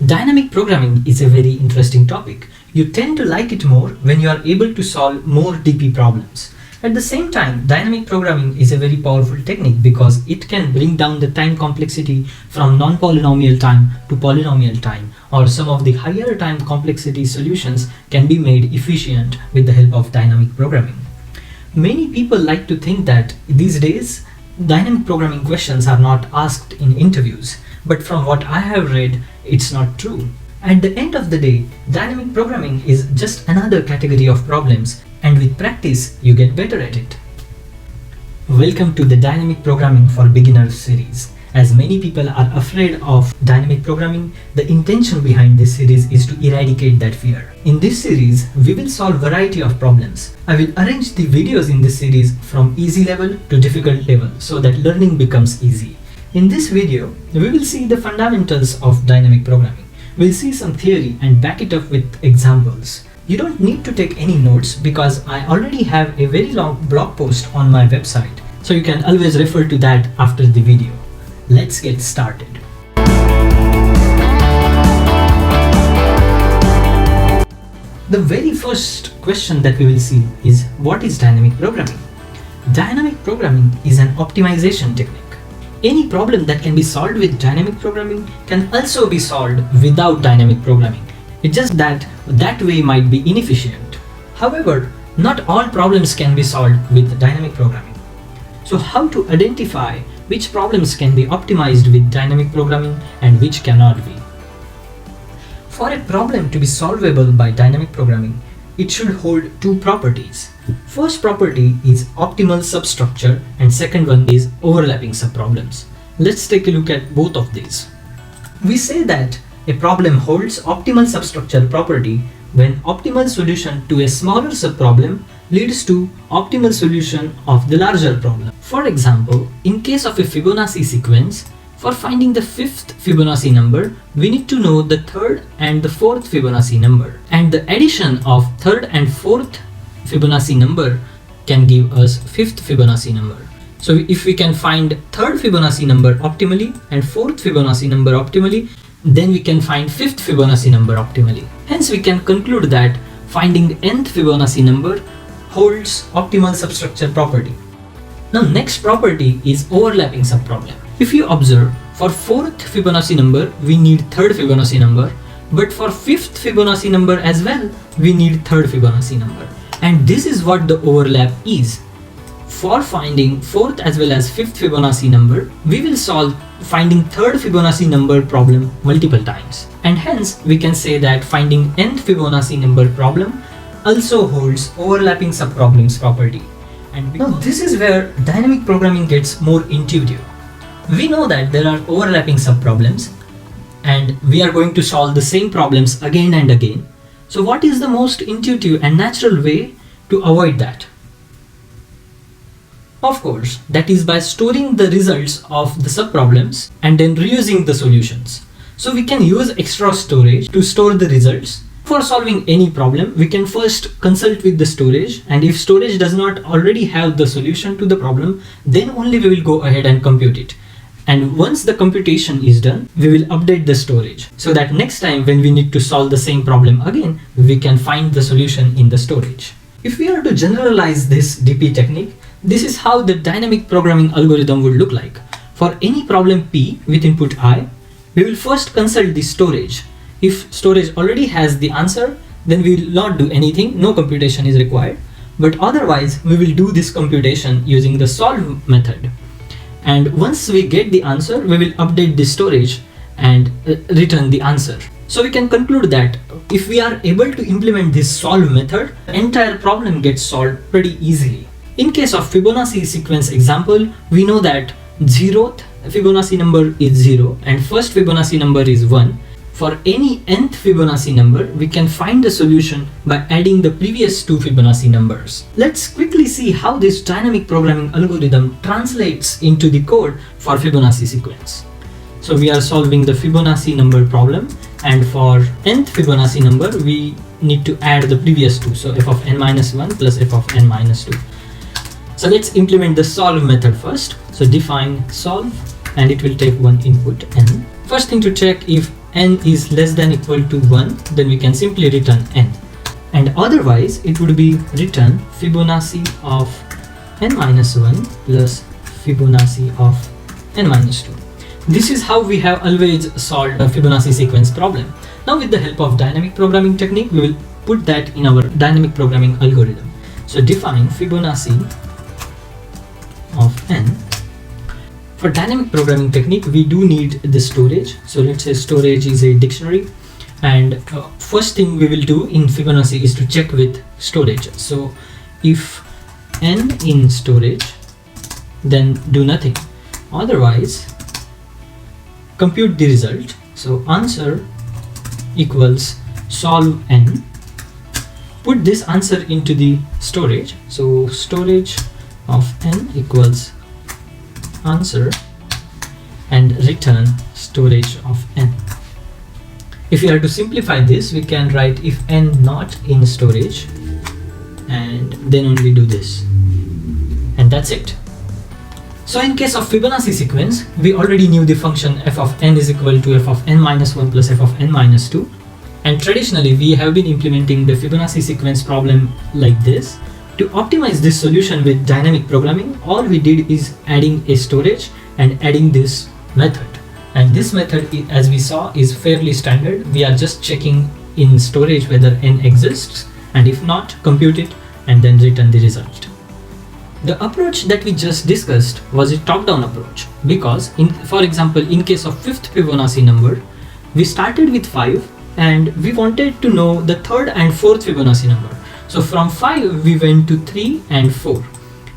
Dynamic programming is a very interesting topic. You tend to like it more when you are able to solve more DP problems. At the same time, dynamic programming is a very powerful technique because it can bring down the time complexity from non-polynomial time to polynomial time, or some of the higher time complexity solutions can be made efficient with the help of dynamic programming. Many people like to think that these days dynamic programming questions are not asked in interviews, but from what I have read, it's not true. At the end of the day, dynamic programming is just another category of problems, and with practice, you get better at it. Welcome to the Dynamic Programming for Beginners series. As many people are afraid of dynamic programming, the intention behind this series is to eradicate that fear. In this series, we will solve a variety of problems. I will arrange the videos in this series from easy level to difficult level so that learning becomes easy. In this video, we will see the fundamentals of dynamic programming. We'll see some theory and back it up with examples. You don't need to take any notes because I already have a very long blog post on my website, so you can always refer to that after the video. Let's get started. The very first question that we will see is, what is dynamic programming? Dynamic programming is an optimization technique. Any problem that can be solved with dynamic programming can also be solved without dynamic programming. It's just that way might be inefficient. However, not all problems can be solved with dynamic programming. So how to identify which problems can be optimized with dynamic programming and which cannot be? For a problem to be solvable by dynamic programming, it should hold two properties. First property is optimal substructure and second one is overlapping subproblems. Let's take a look at both of these. We say that a problem holds optimal substructure property when optimal solution to a smaller subproblem leads to optimal solution of the larger problem. For example, in case of a Fibonacci sequence, for finding the fifth Fibonacci number, we need to know the third and the fourth Fibonacci number. And the addition of third and fourth Fibonacci number can give us fifth Fibonacci number. So if we can find third Fibonacci number optimally and fourth Fibonacci number optimally, then we can find fifth Fibonacci number optimally. Hence we can conclude that finding nth Fibonacci number holds optimal substructure property. Now next property is overlapping subproblem. If you observe, for fourth Fibonacci number we need third Fibonacci number, but for fifth Fibonacci number as well we need third Fibonacci number. And this is what the overlap is. For finding fourth as well as fifth Fibonacci number, we will solve finding third Fibonacci number problem multiple times. And hence we can say that finding nth Fibonacci number problem also holds overlapping subproblems property. And now this is where dynamic programming gets more intuitive. We know that there are overlapping subproblems and we are going to solve the same problems again and again. So what is the most intuitive and natural way to avoid that? Of course, that is by storing the results of the subproblems and then reusing the solutions. So we can use extra storage to store the results. For solving any problem, we can first consult with the storage, and if storage does not already have the solution to the problem, then only we will go ahead and compute it. And once the computation is done, we will update the storage so that next time when we need to solve the same problem again, we can find the solution in the storage. If we are to generalize this DP technique, this is how the dynamic programming algorithm would look like. For any problem P with input I, we will first consult the storage. If storage already has the answer, then we will not do anything, no computation is required. But otherwise, we will do this computation using the solve method. And once we get the answer, we will update the storage and return the answer. So we can conclude that if we are able to implement this solve method, the entire problem gets solved pretty easily. In case of Fibonacci sequence example, we know that 0th Fibonacci number is 0 and first Fibonacci number is 1. For any nth Fibonacci number, we can find the solution by adding the previous two Fibonacci numbers. Let's quickly see how this dynamic programming algorithm translates into the code for Fibonacci sequence. So we are solving the Fibonacci number problem, and for nth Fibonacci number, we need to add the previous two. So f of n minus 1 plus f of n minus 2. So let's implement the solve method first. So define solve, and it will take one input n. First thing to check if n is less than equal to 1, then we can simply return n. And otherwise, it would be return Fibonacci of n minus 1 plus Fibonacci of n minus 2. This is how we have always solved a Fibonacci sequence problem. Now with the help of dynamic programming technique, we will put that in our dynamic programming algorithm. So define Fibonacci of n. For dynamic programming technique, we do need the storage. So let's say storage is a dictionary, and first thing we will do in Fibonacci is to check with storage. So if n in storage, then do nothing. Otherwise, compute the result. So answer equals solve n. Put this answer into the storage. So storage of n equals answer and return storage of n. If you are to simplify this, we can write if n not in storage, and then only do this, and that's it. So in case of Fibonacci sequence, we already knew the function f of n is equal to f of n minus 1 plus f of n minus 2, and traditionally we have been implementing the Fibonacci sequence problem like this. To optimize this solution with dynamic programming, all we did is adding a storage and adding this method. And this method, as we saw, is fairly standard. We are just checking in storage whether n exists, and if not, compute it and then return the result. The approach that we just discussed was a top-down approach, because for example, in case of fifth Fibonacci number, we started with 5 and we wanted to know the third and fourth Fibonacci number. So from 5 we went to 3 and 4.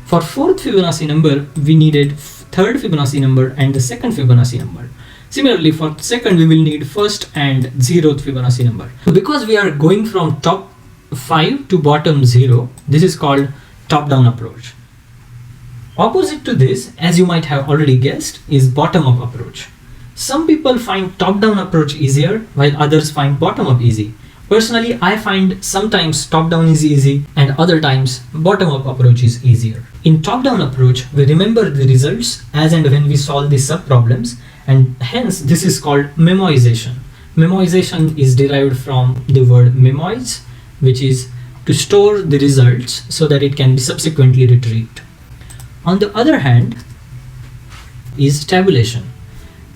For fourth Fibonacci number, we needed third Fibonacci number and the second Fibonacci number. Similarly, for second we will need first and 0th Fibonacci number. So because we are going from top 5 to bottom 0, this is called top-down approach. Opposite to this, as you might have already guessed, is bottom-up approach. Some people find top-down approach easier, while others find bottom-up easy. Personally, I find sometimes top-down is easy and other times bottom-up approach is easier. In top-down approach, we remember the results as and when we solve the sub-problems, and hence this is called memoization. Memoization is derived from the word memoize, which is to store the results so that it can be subsequently retrieved. On the other hand is tabulation.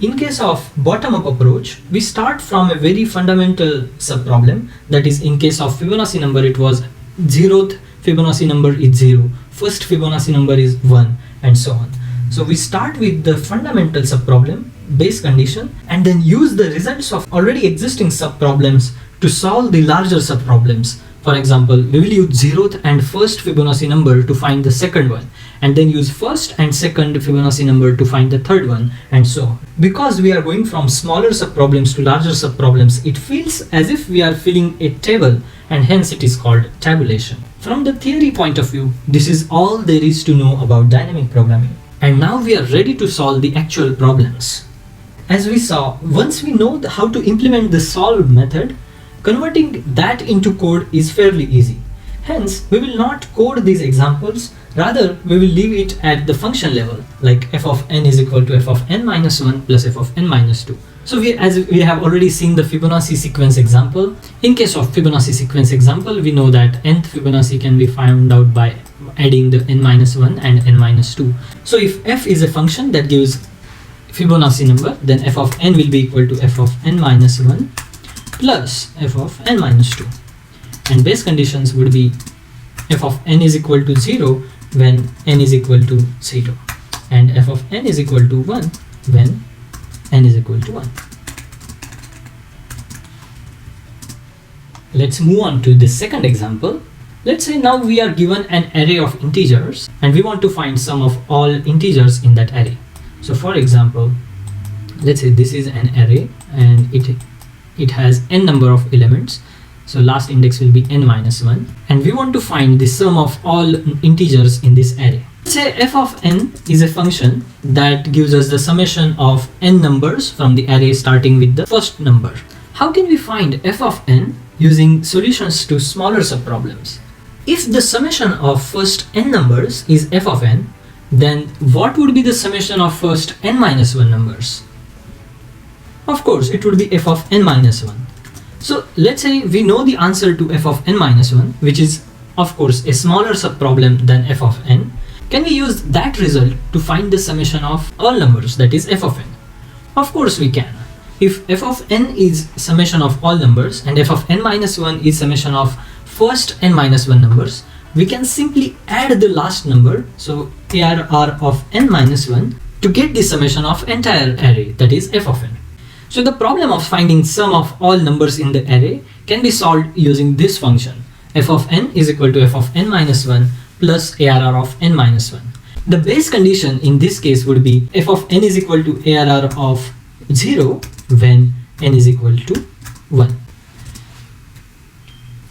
In case of bottom-up approach, we start from a very fundamental sub-problem. That is, in case of Fibonacci number, it was 0th Fibonacci number is 0, first Fibonacci number is 1, and so on. So we start with the fundamental sub-problem, base condition, and then use the results of already existing sub-problems to solve the larger sub-problems. For example, we will use 0th and first Fibonacci number to find the second one, and then use first and second Fibonacci number to find the third one, and so on. Because we are going from smaller sub-problems to larger sub-problems, it feels as if we are filling a table, and hence it is called tabulation. From the theory point of view, this is all there is to know about dynamic programming. And now we are ready to solve the actual problems. As we saw, once we know how to implement the solve method, converting that into code is fairly easy. Hence, we will not code these examples, rather we will leave it at the function level, like f of n is equal to f of n minus 1 plus f of n minus 2. So as we have already seen the Fibonacci sequence example, in case of Fibonacci sequence example, we know that nth Fibonacci can be found out by adding the n minus 1 and n minus 2. So if f is a function that gives Fibonacci number, then f of n will be equal to f of n minus 1 plus f of n minus 2, and base conditions would be f of n is equal to 0 when n is equal to 0, and f of n is equal to 1 when n is equal to 1. Let's move on to the second example. Let's say now we are given an array of integers and we want to find sum of all integers in that array. So for example, let's say this is an array and it has n number of elements. So last index will be n minus 1, and we want to find the sum of all integers in this array. Let's say f of n is a function that gives us the summation of n numbers from the array starting with the first number. How can we find f of n using solutions to smaller subproblems? If the summation of first n numbers is f of n, then what would be the summation of first n minus 1 numbers? Of course, it would be f of n minus 1. So let's say we know the answer to f of n minus 1, which is of course a smaller subproblem than f of n. Can we use that result to find the summation of all numbers, that is f of n? Of course we can. If f of n is summation of all numbers and f of n minus 1 is summation of first n minus 1 numbers, we can simply add the last number, so ARR of n minus 1, to get the summation of entire array, that is f of n. So the problem of finding sum of all numbers in the array can be solved using this function. F of n is equal to f of n minus 1 plus ARR of n minus 1. The base condition in this case would be f of n is equal to ARR of 0 when n is equal to 1.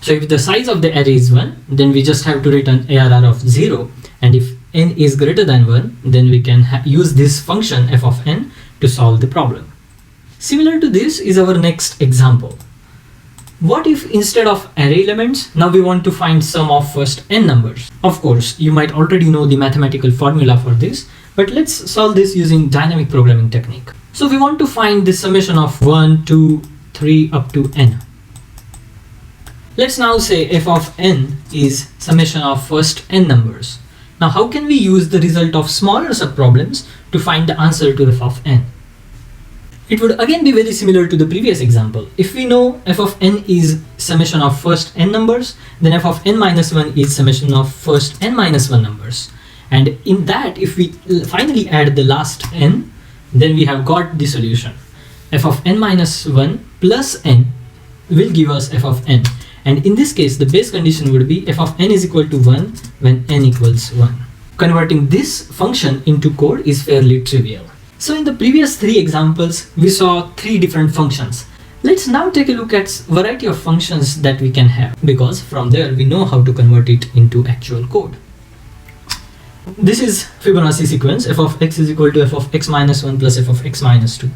So if the size of the array is 1, then we just have to return ARR of 0, and if n is greater than 1, then we can use this function f of n to solve the problem. Similar to this is our next example. What if instead of array elements, now we want to find sum of first n numbers? Of course, you might already know the mathematical formula for this, but let's solve this using dynamic programming technique. So we want to find the summation of 1, 2, 3 up to n. Let's now say f of n is summation of first n numbers. Now how can we use the result of smaller subproblems to find the answer to f of n? It would again be very similar to the previous example. If we know f of n is summation of first n numbers, then f of n minus 1 is summation of first n minus 1 numbers. And in that, if we finally add the last n, then we have got the solution. F of n minus 1 plus n will give us f of n. And in this case, the base condition would be f of n is equal to 1 when n equals 1. Converting this function into code is fairly trivial. So in the previous 3 examples, we saw 3 different functions. Let's now take a look at variety of functions that we can have, because from there we know how to convert it into actual code. This is Fibonacci sequence, f of x is equal to f of x minus 1 plus f of x minus 2.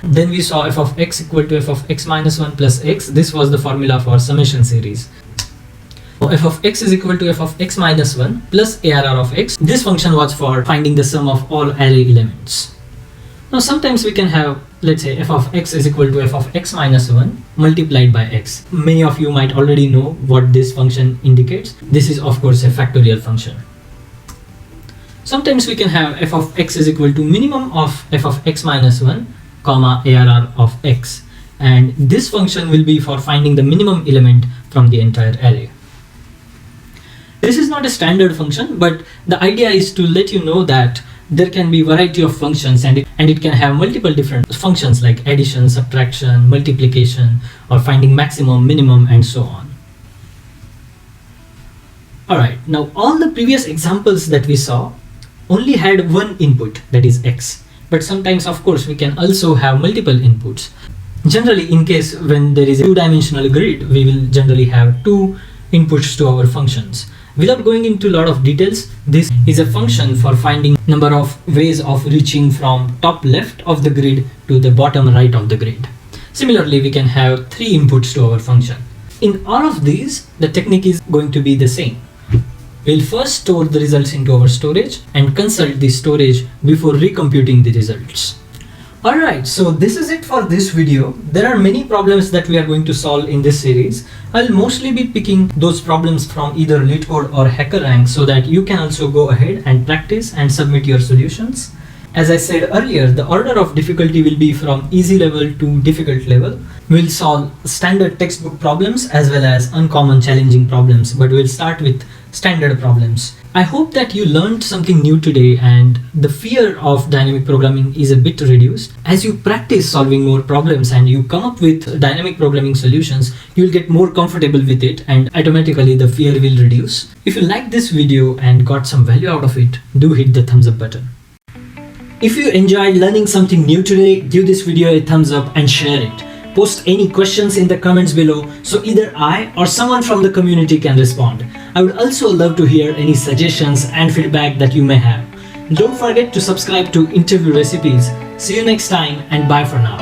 Then we saw f of x equal to f of x minus 1 plus x. This was the formula for summation series. F of x is equal to f of x minus 1 plus ARR of x. This function was for finding the sum of all array elements. Now sometimes we can have, let's say, f of x is equal to f of x minus 1 multiplied by x. Many of you might already know what this function indicates. This is of course a factorial function. Sometimes we can have f of x is equal to minimum of f of x minus 1 comma ARR of x. And this function will be for finding the minimum element from the entire array. This is not a standard function, but the idea is to let you know that there can be variety of functions and it can have multiple different functions like addition, subtraction, multiplication, or finding maximum, minimum, and so on. Alright, now all the previous examples that we saw only had one input, that is x. But sometimes of course we can also have multiple inputs. Generally, in case when there is a 2-dimensional grid, we will generally have 2 inputs to our functions. Without going into a lot of details, this is a function for finding number of ways of reaching from top left of the grid to the bottom right of the grid. Similarly, we can have 3 inputs to our function. In all of these, the technique is going to be the same. We'll first store the results into our storage and consult the storage before recomputing the results. Alright, so this is it for this video. There are many problems that we are going to solve in this series. I'll mostly be picking those problems from either LeetCode or HackerRank so that you can also go ahead and practice and submit your solutions. As I said earlier, the order of difficulty will be from easy level to difficult level. We'll solve standard textbook problems as well as uncommon challenging problems, but we'll start with standard problems. I hope that you learned something new today and the fear of dynamic programming is a bit reduced. As you practice solving more problems and you come up with dynamic programming solutions, you'll get more comfortable with it and automatically the fear will reduce. If you liked this video and got some value out of it, do hit the thumbs up button. If you enjoyed learning something new today, give this video a thumbs up and share it. Post any questions in the comments below so either I or someone from the community can respond. I would also love to hear any suggestions and feedback that you may have. Don't forget to subscribe to Interview Recipes. See you next time and bye for now.